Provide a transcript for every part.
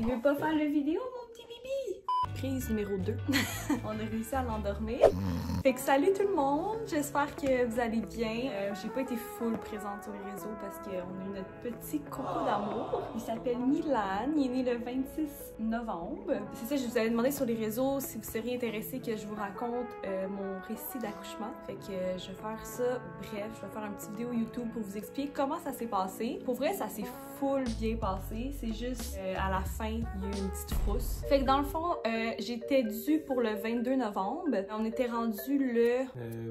Il veut pas faire la vidéo, mon petit bibi? Prise numéro 2. On a réussi à l'endormir. Fait que salut tout le monde, j'espère que vous allez bien. J'ai pas été full présente sur les réseaux parce qu'on a eu notre petit coco d'amour. Il s'appelle Milan, il est né le 26 novembre. C'est ça, je vous avais demandé sur les réseaux si vous seriez intéressé que je vous raconte mon récit d'accouchement. Fait que je vais faire ça, bref, je vais faire une petite vidéo YouTube pour vous expliquer comment ça s'est passé. Pour vrai, ça s'est full bien passé, c'est juste à la fin, il y a eu une petite frousse. Fait que dans le fond, j'étais due pour le 22 novembre. On était rendu le...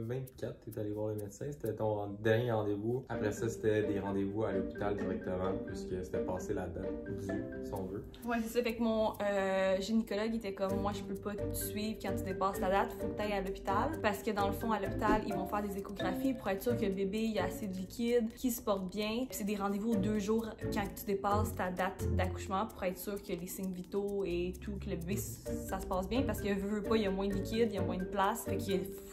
24, t'es allé voir le médecin, c'était ton dernier rendez-vous. Après ça, c'était des rendez-vous à l'hôpital directement, puisque c'était passé la date due, si on veut. Ouais, c'est ça. Fait que mon gynécologue était comme, moi, je peux pas te suivre quand tu dépasses la date, faut que tu ailles à l'hôpital. Parce que dans le fond, à l'hôpital, ils vont faire des échographies pour être sûr que le bébé il a assez de liquide, qu'il se porte bien. Puis c'est des rendez-vous 2 jours quand tu dépasses ta date d'accouchement pour être sûr que les signes vitaux et tout, que le bébé, ça se passe bien. Parce que veut pas, il y a moins de liquide, il y a moins de place. Fait que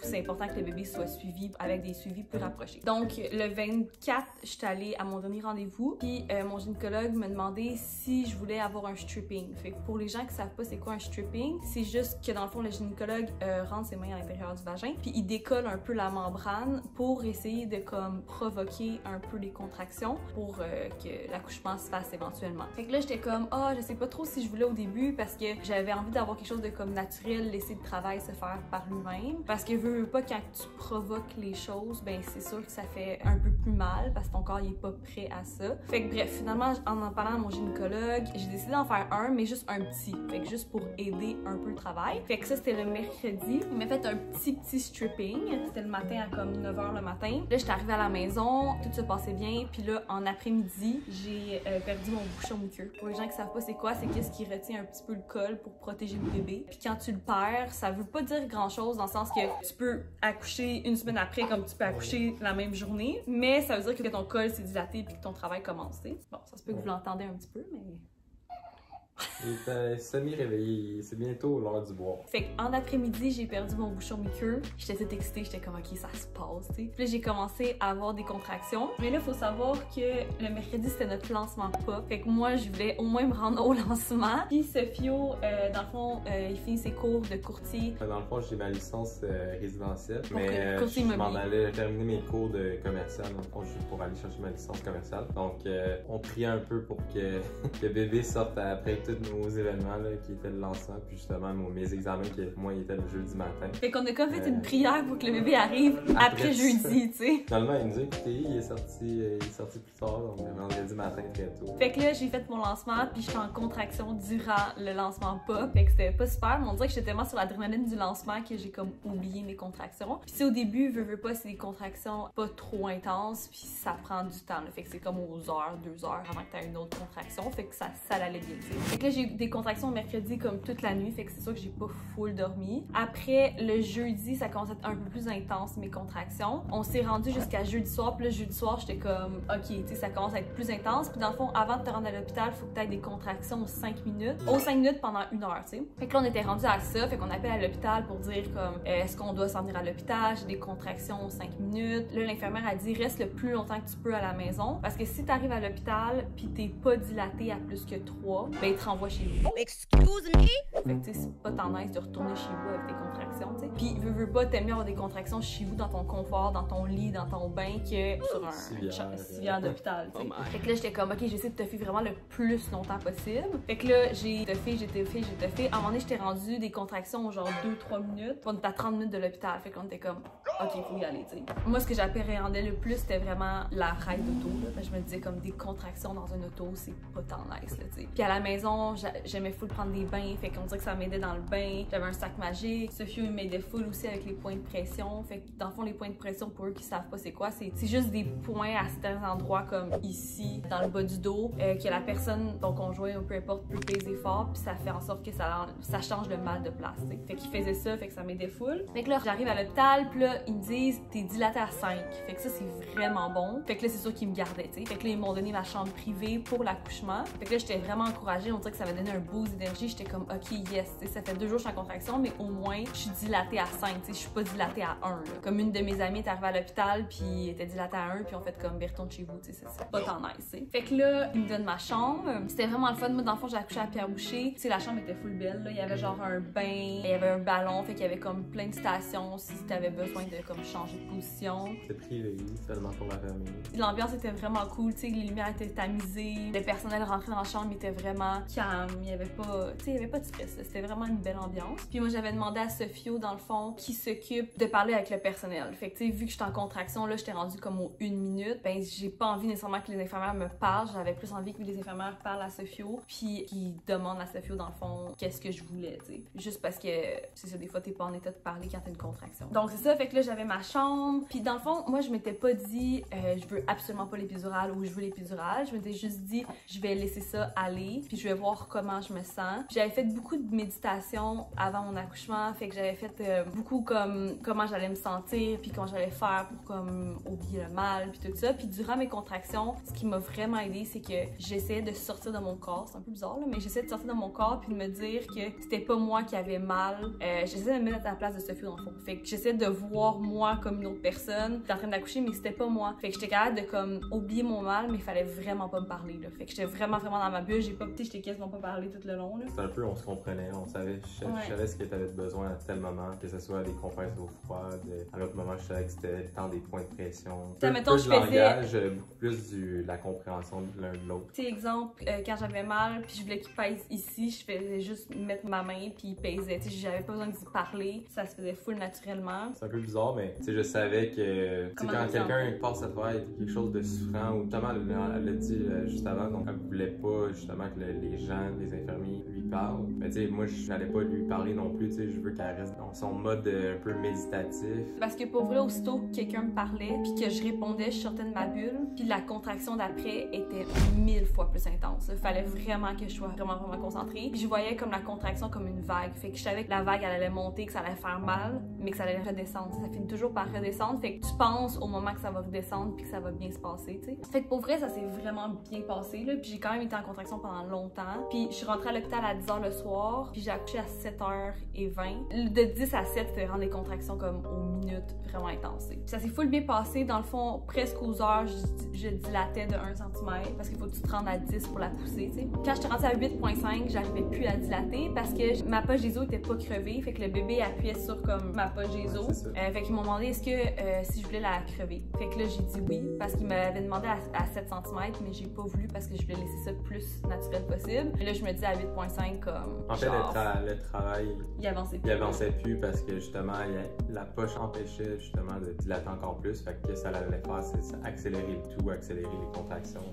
c'est important que le bébé soit suivi avec des suivis plus rapprochés. Donc, le 24, je suis allée à mon dernier rendez-vous. Puis mon gynécologue me demandait si je voulais avoir un stripping. Fait que pour les gens qui savent pas c'est quoi un stripping, c'est juste que dans le fond, le gynécologue rentre ses mains à l'intérieur du vagin. Puis il décolle un peu la membrane pour essayer de comme provoquer un peu les contractions pour que l'accouchement se fasse éventuellement. Fait que là, j'étais comme, je sais pas trop si je voulais au début parce que j'avais envie d'avoir quelque chose de comme naturel, laisser le travail se faire par lui-même. Parce que veux pas, quand tu provoques les choses, ben c'est sûr que ça fait un peu plus mal parce que ton corps il est pas prêt à ça. Fait que bref, finalement, en parlant à mon gynécologue, j'ai décidé d'en faire un, mais juste un petit. Fait que juste pour aider un peu le travail. Fait que ça, c'était le mercredi. Il m'a fait un petit stripping. C'était le matin à comme 9h le matin. Là, j'étais arrivée à la maison, tout se passait bien. Puis là, en après-midi, j'ai perdu mon bouchon muqueux. Pour les gens qui savent pas c'est quoi, c'est qu'est-ce qui retient un petit peu le col pour protéger le bébé. Puis quand tu le perds, ça veut pas dire grand-chose dans le sens que tu peux accoucher une semaine après comme tu peux accoucher la même journée, mais ça veut dire que ton col s'est dilaté puis que ton travail commence, tu sais. Bon, ça se peut que vous l'entendez un petit peu, mais... Il était semi-réveillé, c'est bientôt l'heure du boire. Fait qu'en après-midi, j'ai perdu mon bouchon muqueux. J'étais toute excitée, j'étais comme ok, ça se passe, tu sais. Puis là, j'ai commencé à avoir des contractions. Mais là, il faut savoir que le mercredi, c'était notre lancement pop. Fait que moi, je voulais au moins me rendre au lancement. Puis Sophio, dans le fond, il finit ses cours de courtier. Dans le fond, j'ai ma licence résidentielle, mais courtier je m'en allais terminer mes cours de commercial. Dans le fond, juste pour aller chercher ma licence commerciale. Donc, on priait un peu pour que le bébé sorte après tous nos événements là, qui étaient le lancement, puis justement mes examens qui moi étaient le jeudi matin. Fait qu'on a comme fait une prière pour que le bébé arrive après jeudi, tu sais. Finalement, il nous a écouté, il est sorti plus tard, donc vendredi matin très tôt. Fait que là, j'ai fait mon lancement, puis j'étais en contraction durant le lancement pop. Fait que c'était pas super, mais on dirait que j'étais tellement sur l'adrénaline du lancement que j'ai comme oublié mes contractions. Puis au début, veux pas, c'est des contractions pas trop intenses, puis ça prend du temps. Là. Fait que c'est comme aux heures, 2 heures avant que t'aies une autre contraction. Fait que ça allait bien, tu sais. Fait que là, j'ai des contractions mercredi comme toute la nuit, fait que c'est sûr que j'ai pas full dormi. Après, le jeudi, ça commence à être un peu plus intense, mes contractions. On s'est rendu jusqu'à jeudi soir, puis là, jeudi soir, j'étais comme, ok, tu sais, ça commence à être plus intense. Puis dans le fond, avant de te rendre à l'hôpital, faut que tu aies des contractions aux 5 minutes. Aux 5 minutes pendant 1 heure, tu sais. Fait que là, on était rendu à ça, fait qu'on appelle à l'hôpital pour dire comme, est-ce qu'on doit s'en venir à l'hôpital? J'ai des contractions aux 5 minutes. Là, l'infirmière a dit, reste le plus longtemps que tu peux à la maison. Parce que si t'arrives à l'hôpital, puis t'es pas dilaté à plus que 3, ben, ils te renvoient chez vous. Excuse me? Fait que tu sais, c'est pas tendance de retourner chez vous avec des contractions, tu sais. Puis, veux pas, t'aimes mieux avoir des contractions chez vous, dans ton confort, dans ton lit, dans ton bain, que sur un civière d'hôpital, tu sais. Fait que là, j'étais comme, ok, j'essaie de toffer vraiment le plus longtemps possible. Fait que là, j'ai toffé. À un moment donné, j'étais rendu des contractions genre 2-3 minutes. On était à 30 minutes de l'hôpital. Fait qu'on était comme, ok, faut y aller, tu sais. Moi, ce que j'appréhendais le plus, c'était vraiment la ride d'auto, là. Je me disais comme des contractions dans un auto, c'est pas tant nice, là, tu sais. Puis à la maison, j'aimais full prendre des bains, fait qu'on dirait que ça m'aidait dans le bain. J'avais un sac magique. Sophie m'aidait full aussi avec les points de pression. Fait que dans le fond, les points de pression, pour eux qui savent pas c'est quoi, c'est juste des points à certains endroits comme ici, dans le bas du dos, que la personne, ton conjoint ou peu importe, peut peser fort, puis ça fait en sorte que ça change le mal de place, t'sais. Fait qu'il faisait ça, fait que ça m'aidait full. Fait que là, j'arrive à l'hôpital, puis là, ils me disent t'es dilatée à 5. Fait que ça, c'est vraiment bon. Fait que là, c'est sûr qu'ils me gardaient, tu sais. Fait que là, ils m'ont donné ma chambre privée pour l'accouchement. Fait que là, j'étais vraiment encouragée. On dirait que ça m'a donné un boost d'énergie. J'étais comme, OK, yes, tu sais, ça fait 2 jours que je suis en contraction, mais au moins, je suis dilatée à 5, tu sais. Je suis pas dilatée à 1, là. Comme une de mes amies est arrivée à l'hôpital, puis elle était dilatée à 1, puis on fait comme, ben, retourne chez vous, tu sais, c'est pas tant nice, tu sais. Fait que là, ils me donnent ma chambre. C'était vraiment le fun. Moi, dans le fond, j'ai accouché à Pierre Boucher. Tu sais, la chambre était full belle, là. Il y avait genre un bain, il y avait un ballon, fait qu'il y avait comme plein de stations si t'avais besoin de comme changer de position. C'est privé, seulement pour la famille. L'ambiance était vraiment cool, tu sais, les lumières étaient tamisées, le personnel rentré dans la chambre était vraiment calme, il y avait pas, tu sais, il y avait pas de stress, c'était vraiment une belle ambiance. Puis moi, j'avais demandé à Sophio, dans le fond, qui s'occupe de parler avec le personnel. Fait que, tu sais, vu que j'étais en contraction, là, j'étais rendue comme aux 1 minute, ben, j'ai pas envie nécessairement que les infirmières me parlent, j'avais plus envie que les infirmières parlent à Sophio, puis qu'ils demandent à Sophio, dans le fond, qu'est-ce que je voulais, tu sais. Juste parce que, c'est ça, des fois, t'es pas en état de parler quand t'as une contraction. Donc, c'est ça, fait que là, j'avais ma chambre, puis dans le fond, moi, je m'étais pas dit, je veux absolument pas l'épidurale ou je veux l'épidurale. Je m'étais juste dit, je vais laisser ça aller, puis je vais voir comment je me sens. J'avais fait beaucoup de méditation avant mon accouchement, fait que j'avais fait beaucoup comme comment j'allais me sentir, puis comment j'allais faire pour comme oublier le mal, puis tout ça. Puis durant mes contractions, ce qui m'a vraiment aidé, c'est que j'essayais de sortir de mon corps. C'est un peu bizarre, là, mais j'essayais de sortir de mon corps puis de me dire que c'était pas moi qui avais mal. J'essayais de me mettre à la place de Sophie dans le fond. Fait que j'essayais de voir moi comme une autre personne qui était en train d'accoucher, mais c'était pas moi. Fait que j'étais capable de comme oublier mon mal, mais il fallait vraiment pas me parler, là. Fait que j'étais vraiment dans ma bulle. J'ai pas, tu sais, j'étais quasiment pas parlé tout le long, là. C'est un peu, on se comprenait, on savait, je savais ce que t'avais besoin à tel moment, que ce soit des compresses d'eau froide, à l'autre moment, je savais que c'était le temps des points de pression. Mettons, je langage, beaucoup plus la compréhension de l'un de l'autre. Tu sais, exemple, quand j'avais mal, puis je voulais qu'il pèse ici, je faisais juste mettre ma main, puis il pesait. Tu sais, j'avais pas besoin d'y parler, ça se faisait full naturellement. C'est un peu bizarre, mais tu sais, je savais que quand quelqu'un passe à travers quelque chose de souffrant, ou justement, elle l'a dit juste avant, donc elle voulait pas justement que les gens, les infirmiers lui parlent. Mais tu sais, moi, je n'allais pas lui parler non plus, tu sais, je veux qu'elle reste dans son mode un peu méditatif. Parce que pour vrai, aussitôt que quelqu'un me parlait, puis que je répondais, je sortais de ma bulle, puis la contraction d'après était 1000 fois plus intense. Il fallait vraiment que je sois vraiment concentrée. Puis je voyais comme la contraction comme une vague. Fait que je savais que la vague, elle allait monter, que ça allait faire mal, mais que ça allait redescendre. Ça finit toujours par redescendre. Fait que tu penses au moment que ça va redescendre, puis que ça va bien se passer, tu sais. Fait que pour vrai, ça s'est vraiment bien passé, là. Puis j'ai quand même été en contraction pendant longtemps. Puis je suis rentrée à l'hôpital à 10h le soir, puis j'ai accouché à 7h20. De 10 à 7, c'était vraiment des contractions comme aux minutes vraiment intenses. Puis ça s'est full bien passé. Dans le fond, presque aux heures, je dilatais de 1 cm parce qu'il faut que tu te rendes à 10 pour la pousser, tu sais. Quand j'étais rendue à 8.5, j'arrivais plus à dilater parce que ma poche des os était pas crevée. Fait que le bébé appuyait sur comme ma poche des os. Fait qu'ils m'ont demandé est-ce que si je voulais la crever. Fait que là, j'ai dit oui parce qu'ils m'avaient demandé à 7 cm, mais j'ai pas voulu parce que je voulais laisser ça le plus naturel possible. Et là, je me dis à 8.5 comme. En fait, le travail, il avançait plus parce que justement, la poche empêchait justement de dilater encore plus. Fait que ça allait faire, c'est accélérer le tout, accélérer les contractions,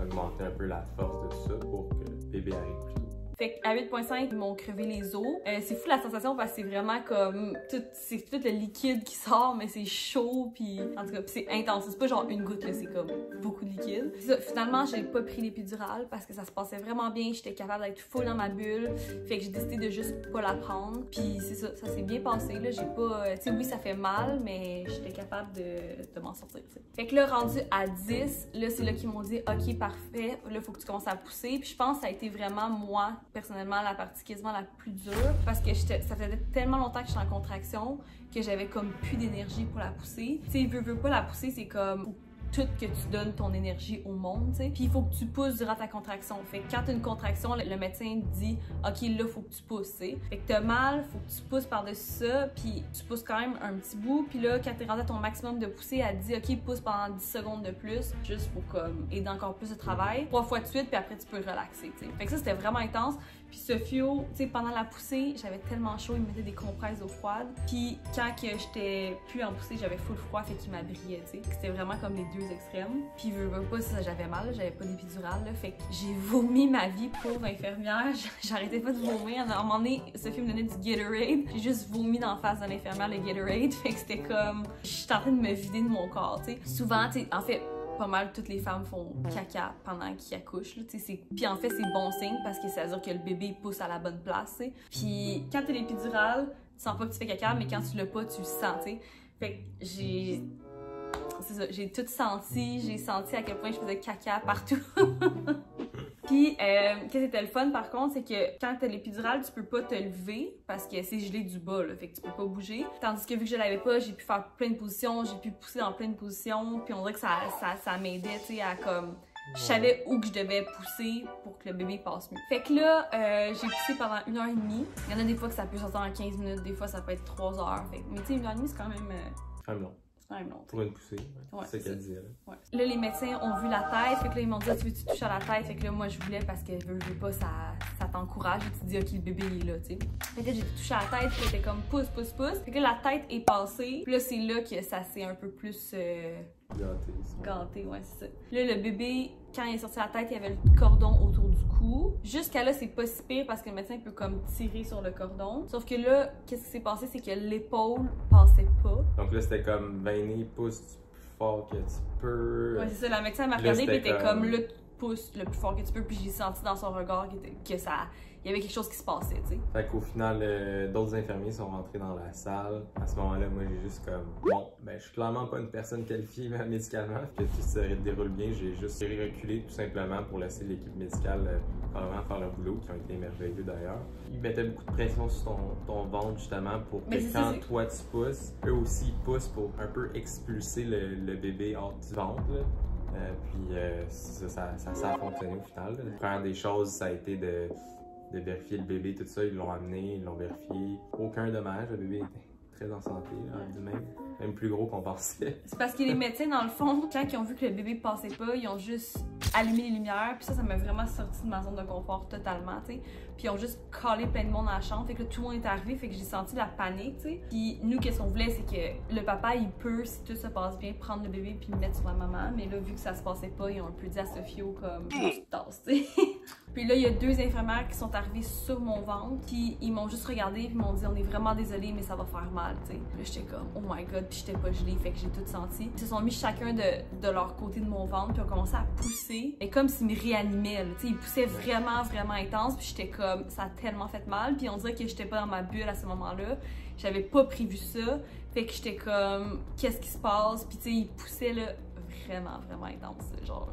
augmenter un peu la force de tout ça pour que le bébé arrive plus tôt. Fait qu'à 8.5, ils m'ont crevé les os. C'est fou la sensation parce que c'est vraiment comme c'est tout le liquide qui sort, mais c'est chaud, puis en tout cas, c'est intense. C'est pas genre une goutte, là, c'est comme beaucoup de liquide. Ça, finalement, j'ai pas pris l'épidurale parce que ça se passait vraiment bien. J'étais capable d'être full dans ma bulle. Fait que j'ai décidé de juste pas la prendre. Puis c'est ça, ça s'est bien passé, là. J'ai pas. Tu sais, oui, ça fait mal, mais j'étais capable de m'en sortir, t'sais. Fait que là, rendu à 10, là, c'est là qu'ils m'ont dit, OK, parfait, là, faut que tu commences à pousser. Puis je pense que ça a été vraiment moi, personnellement, la partie quasiment la plus dure parce que ça faisait tellement longtemps que j'étais en contraction que j'avais comme plus d'énergie pour la pousser. Tu sais, veux pas la pousser, c'est comme tout que tu donnes ton énergie au monde, tu sais. Puis il faut que tu pousses durant ta contraction. Fait que quand t'as une contraction, le médecin dit OK, là, faut que tu pousses, tu sais. Fait que t'as mal, faut que tu pousses par-dessus ça, puis tu pousses quand même un petit bout. Puis là, quand t'es rendu à ton maximum de poussée, elle dit OK, pousse pendant 10 secondes de plus, juste pour comme aider encore plus de travail. 3 fois de suite, puis après, tu peux relaxer, tu sais. Fait que ça, c'était vraiment intense. Puis Sophio, tu sais, pendant la poussée, j'avais tellement chaud, il me mettait des compresses d'eau froide. Puis quand que j'étais plus en poussée, j'avais full froid, fait qu'il m'abriait, tu sais. C'était vraiment comme les deux extrêmes. Puis veux pas, ça, j'avais mal, j'avais pas d'épidurale, là. Fait que j'ai vomi ma vie, pauvre infirmière. J'arrêtais pas de vomir. À un moment donné, Sophie me donnait du Gatorade. J'ai juste vomi dans la face de l'infirmière le Gatorade. Fait que c'était comme, j'étais en train de me vider de mon corps, tu sais. Souvent, tu sais, en fait, pas mal toutes les femmes font caca pendant qu'ils accouchent. Là, puis en fait, c'est bon signe parce que ça veut dire que le bébé pousse à la bonne place. T'sais. Puis quand t'as l'épidurale, tu sens pas que tu fais caca, mais quand tu l'as pas, tu le sens. T'sais. Fait que c'est ça, j'ai tout senti, j'ai senti à quel point je faisais caca partout. Puis, qu'est-ce qui était le fun par contre, c'est que quand t'as l'épidurale, tu peux pas te lever parce que c'est gelé du bas, là, fait que tu peux pas bouger. Tandis que vu que je l'avais pas, j'ai pu faire plein de positions, j'ai pu pousser dans plein de positions, puis on dirait que ça m'aidait, tu sais, à comme... Je savais où que je devais pousser pour que le bébé passe mieux. Fait que là, j'ai poussé pendant 1h30. Il y en a des fois que ça peut sortir en 15 minutes, des fois ça peut être 3 heures. Fait que, mais tu sais, 1h30, c'est quand même... Quand même long. quand même long. Pour une poussée, Ouais, c'est ce qu'elle disait. Ouais. Là, les médecins ont vu la tête, fait que là, ils m'ont dit, ah, tu veux-tu toucher à la tête? Fait que là, moi, je voulais parce que veux pas, ça t'encourage et tu te dis, ok, le bébé il est là, tu sais. Fait que là, j'ai touché à la tête, puis c'était comme pousse. Fait que là, la tête est passée, puis là, c'est là que ça s'est un peu plus. Gâté, ouais, c'est ça. Là, le bébé, quand il est sorti la tête, il y avait le cordon autour du cou. Jusqu'à là, c'est pas si pire parce que le médecin peut comme tirer sur le cordon. Sauf que là, qu'est-ce qui s'est passé, c'est que l'épaule passait pas. Donc là, c'était comme veiner, pousse plus fort que tu peux. Ouais, c'est ça. La médecin m'a regardé et était comme là, tu pousses le plus fort que tu peux. Puis j'ai senti dans son regard que ça. Il y avait quelque chose qui se passait, tu sais. Fait qu'au final, d'autres infirmiers sont rentrés dans la salle. À ce moment-là, moi, j'ai juste comme... Bon, ben, je suis clairement pas une personne qualifiée médicalement. Que tout se déroule bien. J'ai juste reculé tout simplement pour laisser l'équipe médicale probablement faire leur boulot, qui ont été merveilleux d'ailleurs. Ils mettaient beaucoup de pression sur ton ventre, justement, pour que quand toi, tu pousses, eux aussi, ils poussent pour un peu expulser le bébé hors du ventre, là. Ça a fonctionné au final. La première des choses, ça a été de vérifier le bébé, tout ça, ils l'ont amené, ils l'ont vérifié. Aucun dommage, le bébé était très en santé, même plus gros qu'on pensait. C'est parce que les médecins, dans le fond, quand ils ont vu que le bébé passait pas, ils ont juste allumé les lumières, puis ça m'a vraiment sorti de ma zone de confort totalement, tu sais. Puis ils ont juste collé plein de monde dans la chambre, fait que là, tout le monde est arrivé, fait que j'ai senti la panique, tu sais. Puis nous, qu'est-ce qu'on voulait, c'est que le papa, il peut, si tout se passe bien, prendre le bébé puis le mettre sur la maman, mais là, vu que ça se passait pas, ils ont un peu dit à Sophio comme, tu te tasses, tu sais. Puis là, il y a 2 infirmières qui sont arrivées sur mon ventre, puis ils m'ont juste regardé, puis m'ont dit, on est vraiment désolés, mais ça va faire mal, tu sais. Là, j'étais comme, oh my god, puis j'étais pas gelée, fait que j'ai tout senti. Ils se sont mis chacun de leur côté de mon ventre, puis ont commencé à pousser, et comme s'ils me réanimaient, tu sais, ils poussaient vraiment, vraiment intense, puis j'étais comme, ça a tellement fait mal, puis on dirait que j'étais pas dans ma bulle à ce moment-là. J'avais pas prévu ça, fait que j'étais comme, qu'est-ce qui se passe? Puis tu sais, ils poussaient là, vraiment, vraiment intense, genre.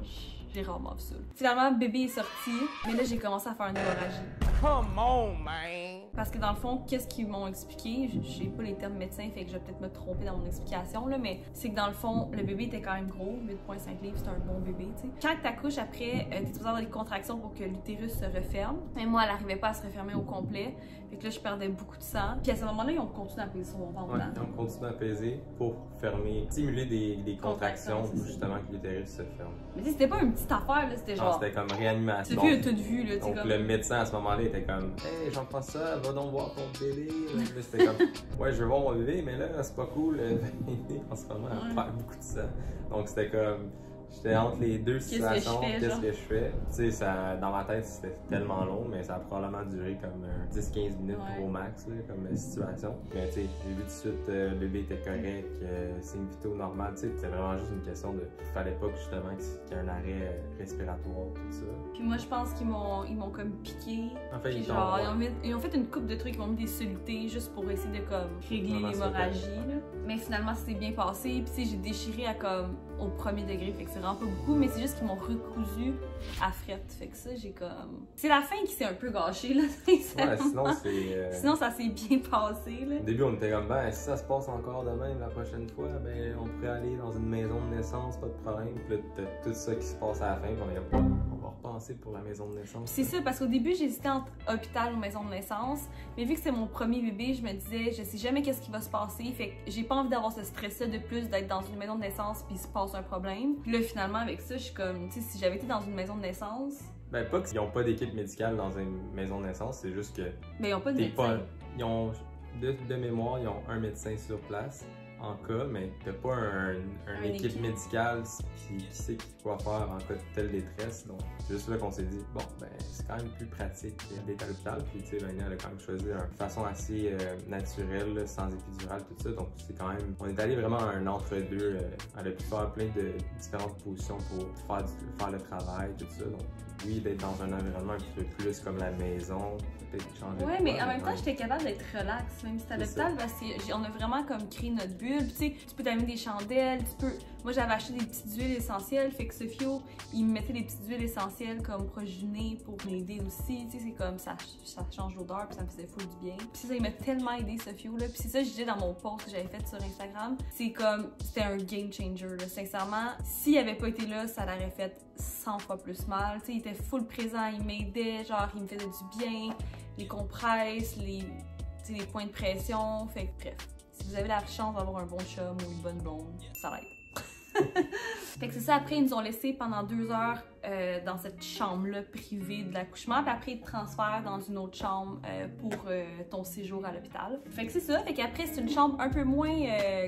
J'ai rarement vu ça. Finalement, bébé est sorti, mais là, j'ai commencé à faire une hémorragie. Come on, man! Parce que dans le fond, qu'est-ce qu'ils m'ont expliqué? J'ai pas les termes médecins, fait que je vais peut-être me tromper dans mon explication, là, mais c'est que dans le fond, le bébé était quand même gros, 8,5 livres, c'est un bon bébé, tu sais. Quand t'accouches après, t'es supposé avoir des contractions pour que l'utérus se referme. Mais moi, elle arrivait pas à se refermer au complet. Fait que là, je perdais beaucoup de sang. Puis à ce moment-là, ils ont continué à peser sur mon ventre. Ouais, ils ont continué à peser pour fermer, stimuler des contractions pour justement que l'utérus se ferme. Mais tu sais, c'était pas une petite affaire, là, c'était genre. C'était comme réanimation. Tu as toute vue, là, tu sais. Donc le médecin à ce moment-là était comme, hey, Jean-François, va donc voir ton bébé. Là, c'était comme, ouais, je veux voir mon bébé, mais là, c'est pas cool. En ce moment, elle perd beaucoup de sang. Donc c'était comme. J'étais entre les deux situations, qu'est-ce que je fais? Tu sais, dans ma tête, c'était tellement long, mais ça a probablement duré comme 10-15 minutes au max, là, comme situation. Mais tu sais, j'ai vu tout de suite, le bébé était correct, signe vitaux normal, tu sais, c'était vraiment juste une question de... Il fallait pas que justement qu'il y ait un arrêt respiratoire, tout ça. Puis moi, je pense qu'ils m'ont comme piqué. En fait, ils ont fait une couple de trucs, ils m'ont mis des solutés juste pour essayer de comme régler l'hémorragie, là. Mais finalement, ça s'est bien passé, puis tu sais, j'ai déchiré à comme au premier degré, fait que c'est vraiment pas beaucoup, mais c'est juste qu'ils m'ont recousu à frette, fait que ça, j'ai comme... C'est la fin qui s'est un peu gâchée, là, sincèrement. Ouais, sinon c'est... Sinon, ça s'est bien passé, là. Au début, on était comme, ben, si ça se passe encore de même la prochaine fois, ben, on pourrait aller dans une maison de naissance, pas de problème, puis là, t'as tout ça qui se passe à la fin, puis on est comme, on va repenser pour la maison de naissance. C'est ça, parce qu'au début, j'hésitais entre hôpital ou maison de naissance, mais vu que c'est mon premier bébé, je me disais, je sais jamais qu'est-ce qui va se passer, fait que j'ai pas envie d'avoir ce stress-là de plus, d'être dans une maison de naissance, puis il se passe un problème. Puis là, finalement, avec ça, je suis comme, tu sais, si j'avais été dans une maison de naissance... Ben, pas qu'ils n'ont pas d'équipe médicale dans une maison de naissance, c'est juste que... Ben, ils n'ont pas de médecin. Ils ont, de mémoire, ils ont un médecin sur place, en cas, mais t'as pas une équipe médicale qui sait quoi faire en cas de telle détresse. Donc, c'est juste là qu'on s'est dit, bon, ben, c'est quand même plus pratique d'être à l'hôpital. Puis, tu sais, Vania, elle a quand même choisi une façon assez naturelle, là, sans épidurale, tout ça. Donc, c'est quand même. On est allé vraiment à un entre-deux. Elle a pu faire plein de différentes positions pour faire le travail, tout ça. Donc, oui, d'être dans un environnement un petit peu plus comme la maison, peut-être changer. Ouais, mais en même temps, j'étais capable d'être relax, même si c'était à C'est l'hôpital, parce qu'on a vraiment comme créé notre bulle. Puis, tu sais, tu peux t'allumer des chandelles, tu peux. Moi, j'avais acheté des petites huiles essentielles, fait que Sophio, il me mettait des petites huiles essentielles comme proche du nez pour m'aider aussi. Tu sais, c'est comme ça change l'odeur, puis ça me faisait full du bien. Puis ça, il m'a tellement aidé, Sophio, là. Puis c'est ça, je disais dans mon post que j'avais fait sur Instagram. C'est comme, c'était un game changer, là. Sincèrement, s'il avait pas été là, ça l'aurait fait 100 fois plus mal. Tu sais, il était full présent, il m'aidait, genre, il me faisait du bien, les compresses, les points de pression. Fait que bref, si vous avez la chance d'avoir un bon chum ou une bonne blonde, ça l'aide. Fait que c'est ça, après ils nous ont laissé pendant 2 heures dans cette chambre-là privée de l'accouchement, puis après ils te transfèrent dans une autre chambre pour ton séjour à l'hôpital. Fait que c'est ça, fait qu'après c'est une chambre un peu moins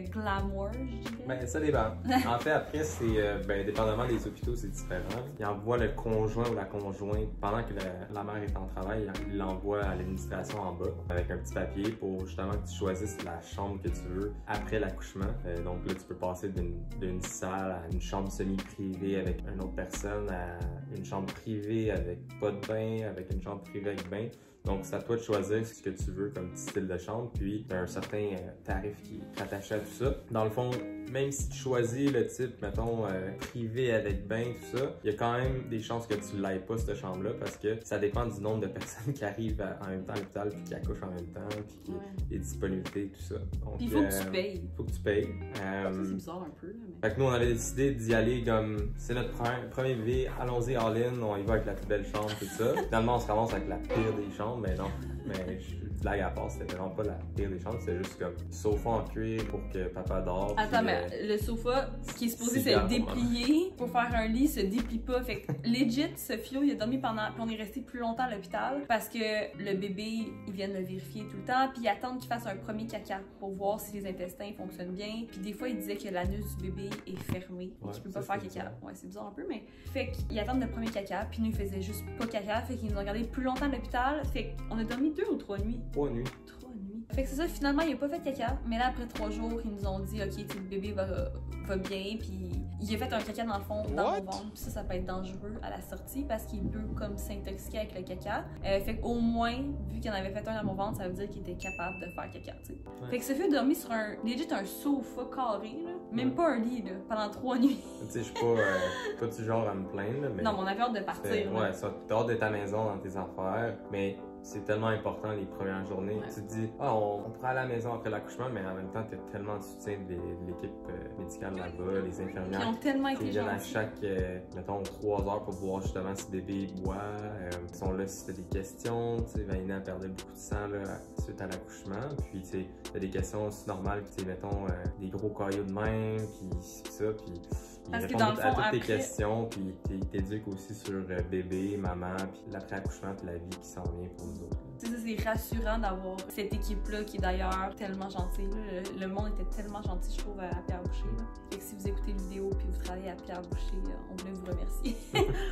glamour, je dirais. Ben, ça dépend. En fait, après, c'est, dépendamment des hôpitaux, c'est différent. Ils envoient le conjoint ou la conjointe, pendant que la mère est en travail, ils l'envoient à l'administration en bas, avec un petit papier pour justement que tu choisisses la chambre que tu veux après l'accouchement. Donc là, tu peux passer d'une salle à une chambre semi-privée avec une autre personne, à une chambre privée avec pas de bain, avec une chambre privée avec bain. Donc, c'est à toi de choisir ce que tu veux comme style de chambre, puis tu as un certain tarif qui est attaché à tout ça. Dans le fond, même si tu choisis le type, mettons, privé avec bain, tout ça, il y a quand même des chances que tu l'aies pas, cette chambre-là, parce que ça dépend du nombre de personnes qui arrivent en même temps à l'hôpital, puis qui accouchent en même temps, puis les disponibilités, tout ça. Donc, il faut que tu payes. Faut que tu payes. Ça, c'est bizarre un peu, là. Mais... Fait que nous, on avait décidé d'y aller comme, c'est notre premier bébé, allons-y all-in, on y va avec la plus belle chambre, tout ça. Finalement, on se ramasse avec la pire des chambres, mais non. Mais blague à part, c'était vraiment pas la pire des chambres, c'était juste comme sofa en cuir pour que papa dort. Attends, mais le sofa, ce qui est supposé se déplier pour faire un lit, se déplie pas. Fait que legit, Sophio, il a dormi pendant. Puis on est resté plus longtemps à l'hôpital parce que le bébé, ils viennent le vérifier tout le temps. Puis ils attendent qu'il fasse un premier caca pour voir si les intestins fonctionnent bien. Puis des fois, ils disaient que l'anus du bébé est fermé et qu'il peut pas faire caca. Bizarre. Ouais, c'est bizarre un peu, mais. Fait qu'ils attendent le premier caca. Puis nous, ils faisaient juste pas caca. Fait qu'ils nous ont gardé plus longtemps à l'hôpital. Fait qu'on a dormi 2 ou 3 nuits. 3 nuits. 3 nuits. Fait que c'est ça, finalement, il a pas fait caca. Mais là, après 3 jours, ils nous ont dit, OK, le bébé va bien. Puis il a fait un caca dans le fond, dans mon ventre. Puis ça peut être dangereux à la sortie parce qu'il peut comme s'intoxiquer avec le caca. Fait qu'au moins, vu qu'il en avait fait un dans mon ventre, ça veut dire qu'il était capable de faire caca, tu sais. Ouais. Fait que Sophie a dormi sur un sofa carré, là. Même pas un lit, là, pendant 3 nuits. Tu sais, je suis pas du genre à me plaindre, mais. Non, mais on avait hâte de partir. Ouais, ça, t'as hâte de ta maison dans tes affaires, mais c'est tellement important les premières journées. Ouais. Tu te dis, on pourrait aller à la maison après l'accouchement, mais en même temps, tu as tellement de soutien de l'équipe médicale là-bas, les infirmières. Qui ont tellement été viennent à chaque, mettons, 3 heures pour voir justement si le bébé boit. Ils sont là si tu as des questions. Tu sais, Vanina perdait beaucoup de sang là, suite à l'accouchement. Puis, tu sais, tu as des questions aussi normales, tu sais, mettons, des gros caillots de même, puis ça, puis. Ils répondent à toutes tes questions, puis ils t'éduquent aussi sur bébé, maman, puis l'après-accouchement, puis la vie qui s'en vient pour nous autres. C'est rassurant d'avoir cette équipe-là qui est d'ailleurs tellement gentille. Le monde était tellement gentil, je trouve, à Pierre Boucher. Fait que si vous écoutez la vidéo puis vous travaillez à Pierre Boucher, on voulait vous remercier.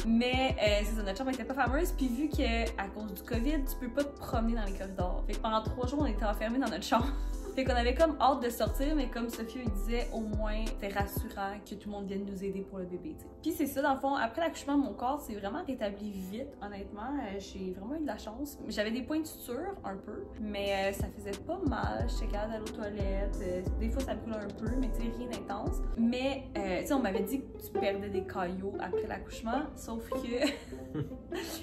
Mais c'est ça, notre chambre était pas fameuse, puis vu qu'à cause du COVID, tu peux pas te promener dans les corridors. Fait que pendant 3 jours, on était enfermés dans notre chambre. Fait qu'on avait comme hâte de sortir, mais comme Sophie il disait, au moins c'était rassurant que tout le monde vienne nous aider pour le bébé, t'sais. Puis c'est ça, dans le fond, après l'accouchement, mon corps s'est vraiment rétabli vite, honnêtement. J'ai vraiment eu de la chance. J'avais des points de suture, un peu, mais ça faisait pas mal. J'étais capable d'aller aux toilettes. Des fois, ça brûlait un peu, mais tu sais, rien d'intense. Mais, tu sais, on m'avait dit que tu perdais des caillots après l'accouchement, sauf que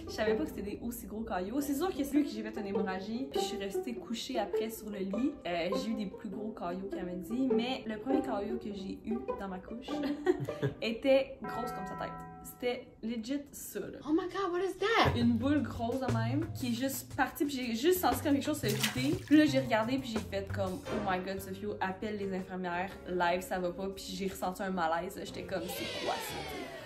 je savais pas que c'était des aussi gros caillots. C'est sûr que c'est vu que j'ai fait une hémorragie, puis je suis restée couchée après sur le lit. J'ai eu des plus gros caillots qu'elle m'a dit, mais le premier caillot que j'ai eu dans ma couche était grosse comme sa tête. C'était legit ça, là. Oh my god, what is that? Une boule grosse de même qui est juste partie, puis j'ai juste senti comme quelque chose se vider. Puis là, j'ai regardé, puis j'ai fait comme, oh my god, Sophie, appelle les infirmières, live, ça va pas, puis j'ai ressenti un malaise. J'étais comme, c'est quoi ça?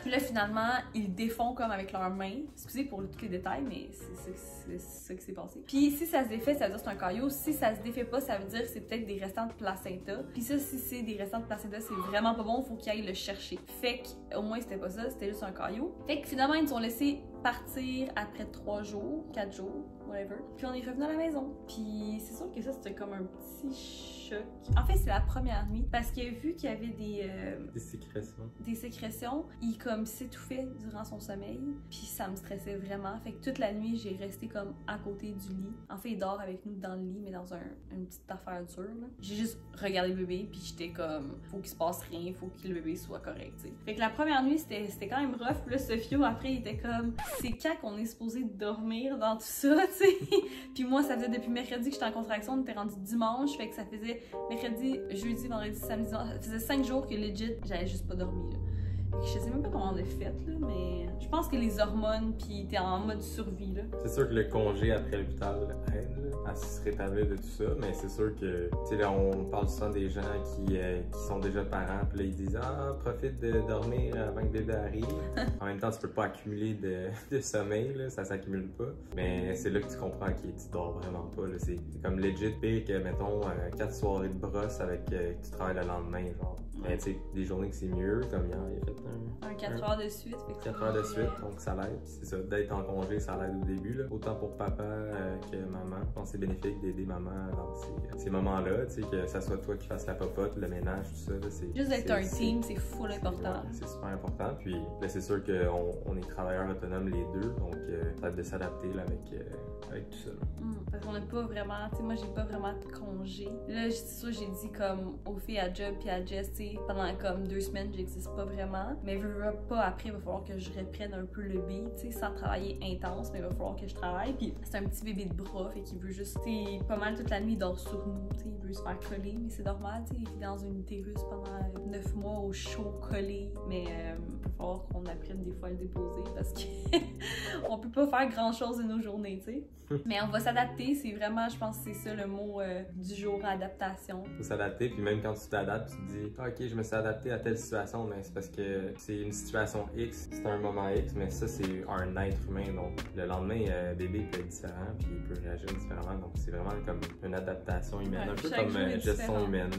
Puis là, finalement, ils défont comme avec leurs mains. Excusez pour tous les détails, mais c'est ça qui s'est passé. Puis si ça se défait, ça veut dire que c'est un caillot. Si ça se défait pas, ça veut dire que c'est peut-être des restants de placenta. Puis ça, si c'est des restants de placenta, c'est vraiment pas bon, faut qu'ils aillent le chercher. Fait qu'au moins, c'était pas ça, c'était juste un caillot. Fait que finalement, ils nous ont laissé partir après 3 jours, 4 jours, whatever. Puis on est revenu à la maison. Puis c'est sûr que ça, c'était comme un petit choc. En fait, c'est la première nuit. Parce que vu qu'il y avait des sécrétions, il comme s'étouffait durant son sommeil. Puis ça me stressait vraiment. Fait que toute la nuit, j'ai resté comme à côté du lit. En fait, il dort avec nous dans le lit, mais dans une petite affaire dure. J'ai juste regardé le bébé, puis j'étais comme, faut qu'il se passe rien, faut que le bébé soit correct, t'sais. Fait que la première nuit, c'était quand même rough. Puis là, Sophio, après, il était comme, c'est quand qu'on est supposé dormir dans tout ça, tu sais. Puis moi, ça faisait depuis mercredi que j'étais en contraction, on était rendu dimanche, fait que ça faisait mercredi, jeudi, vendredi, samedi, dimanche, ça faisait 5 jours que legit, j'avais juste pas dormi, là. Je sais même pas comment on a fait, là, mais je pense que les hormones, puis t'es en mode survie, là. C'est sûr que le congé après l'hôpital aide à se rétablir de tout ça, mais c'est sûr que, tu sais, là, on parle souvent des gens qui sont déjà parents, puis là, ils disent « Ah, profite de dormir avant que bébé arrive. » En même temps, tu peux pas accumuler de sommeil, là, ça s'accumule pas. Mais c'est là que tu comprends que tu dors vraiment pas, là. C'est comme legit pire que, mettons, 4 soirées de brosse avec que tu travailles le lendemain, genre. Mais tu sais, des journées que c'est mieux, comme hier, il a fait un 4 heures de suite. 4 heures de suite, donc ça l'aide. C'est ça, d'être en congé, ça l'aide au début, là. Autant pour papa que maman. Je pense que c'est bénéfique d'aider maman dans ces moments-là, tu sais, que ça soit toi qui fasses la popote, le ménage, tout ça. Là, juste d'être un team, c'est full important. C'est super important. Puis là, c'est sûr qu'on est travailleurs autonomes les deux, donc ça va de s'adapter avec tout ça. Parce qu'on n'a pas vraiment, tu sais, moi j'ai pas vraiment de congé. Là, c'est sûr, j'ai dit comme aux filles à Job puis à Jess, tu sais, pendant comme 2 semaines, j'existe pas vraiment. Mais pas après, il va falloir que je reprenne un peu le beat, tu sais, sans travailler intense, mais il va falloir que je travaille. Puis c'est un petit bébé de bras, fait qu'il veut juste, tu sais, pas mal toute la nuit, il dort sur nous, tu sais, il veut se faire coller, mais c'est normal, tu sais, il est dans une utérus pendant 9 mois au chaud collé. Mais il va falloir qu'on apprenne des fois à le déposer parce que on peut pas faire grand chose de nos journées, tu sais. Mais on va s'adapter, c'est vraiment, je pense que c'est ça le mot du jour, adaptation. Faut s'adapter, puis même quand tu t'adaptes, tu te dis, ah, ok, je me suis adapté à telle situation, mais c'est parce que c'est une situation X, c'est un moment X, mais ça, c'est un être humain. Donc, le lendemain, bébé peut être différent, puis il peut réagir différemment. Donc, c'est vraiment comme une adaptation humaine, un peu comme gestion humaine.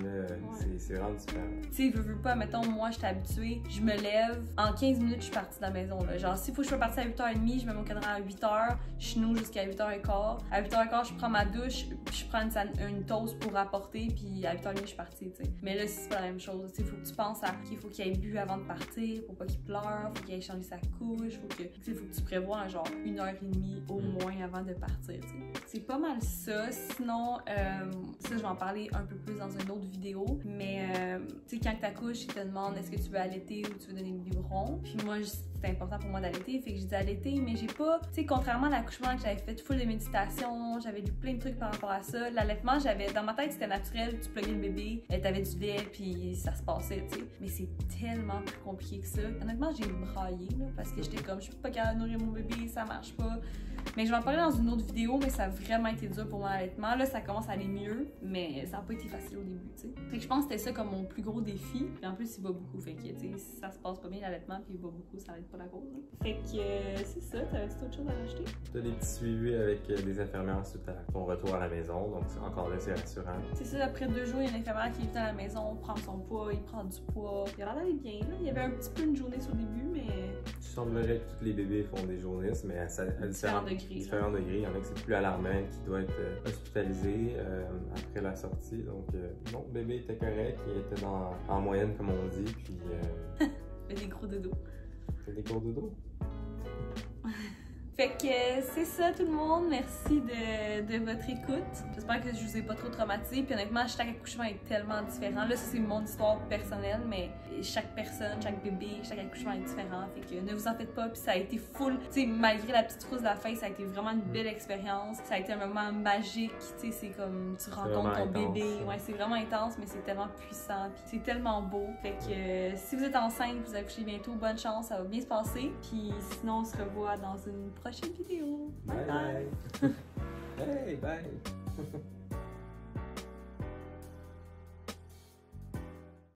C'est vraiment différent. Tu sais, veux pas, mettons, moi, je suis habituée, je me lève, en 15 minutes, je suis partie de la maison. Là. Genre, s'il faut que je sois partie à 8h30, je mets mon cadran à 8h, je snoue jusqu'à 8h15. À 8h15, je prends ma douche, puis je prends une toast pour apporter, puis à 8h30, je suis partie, tu sais. Mais là, c'est pas la même chose. Il faut que tu penses à qu'il faut qu'il ait bu avant de partir, pour pas qu'il pleure, faut qu'il ait changé sa couche, faut que tu prévois genre 1h30 au moins avant de partir, tu sais. C'est pas mal ça. Sinon, ça, je vais en parler un peu plus dans une autre vidéo. Mais, tu sais, quand t'accouches, ils te demandent est-ce que tu veux allaiter ou tu veux donner le biberon. Puis moi, c'était important pour moi d'allaiter, fait que j'ai dit allaiter, mais j'ai pas, tu sais, contrairement à l'accouchement que j'avais fait full de méditation, j'avais lu plein de trucs par rapport à ça. L'allaitement, dans ma tête, c'était naturel, tu pluguais le bébé, t'avais du lait, puis ça se passait, tu sais. Mais c'est tellement plus compliqué que ça. Honnêtement, j'ai braillé, là, parce que j'étais comme, je suis pas capable de nourrir mon bébé, ça marche pas. Mais je vais en parler dans une autre vidéo, mais ça a vraiment été dur pour mon allaitement. Là, ça commence à aller mieux, mais ça n'a pas été facile au début, tu sais. Fait que je pense que c'était ça comme mon plus gros défi. Puis en plus, il va beaucoup, fait que, tu sais, si ça se passe pas bien l'allaitement, puis il va beaucoup, ça va être pas la cause. Là. Fait que c'est ça, t'avais-tu autre chose à rajouter? T'as des petits suivis avec des infirmières suite à ton retour à la maison, donc encore là, c'est rassurant. C'est ça, après 2 jours, il y a une infirmière qui est à la maison, prend son poids, il prend du poids. Il a l'air d'aller bien, là. Il y avait un petit peu une jaunisse au début, mais... Il semblerait que tous les bébés font des jaunisses, mais à différents degrés. Il y en a que c'est plus alarmant, qui doit être hospitalisé après la sortie. Donc, non, le bébé était correct, il était en moyenne, comme on dit, puis... fait des gros dodos. Fait des gros dodos. Fait que c'est ça tout le monde, merci de votre écoute. J'espère que je vous ai pas trop traumatisé. Puis honnêtement, chaque accouchement est tellement différent. Là, ça c'est mon histoire personnelle, mais chaque personne, chaque bébé, chaque accouchement est différent. Fait que ne vous en faites pas. Puis ça a été full, tu sais, malgré la petite frousse de la fin, ça a été vraiment une belle expérience. Ça a été un moment magique, tu sais, c'est comme tu rencontres ton bébé. Ouais, c'est vraiment intense, mais c'est tellement puissant. Puis c'est tellement beau. Fait que si vous êtes enceinte, vous accouchez bientôt, bonne chance, ça va bien se passer. Puis sinon, on se revoit dans une prochaine vidéo. Bye bye! Hey, bye!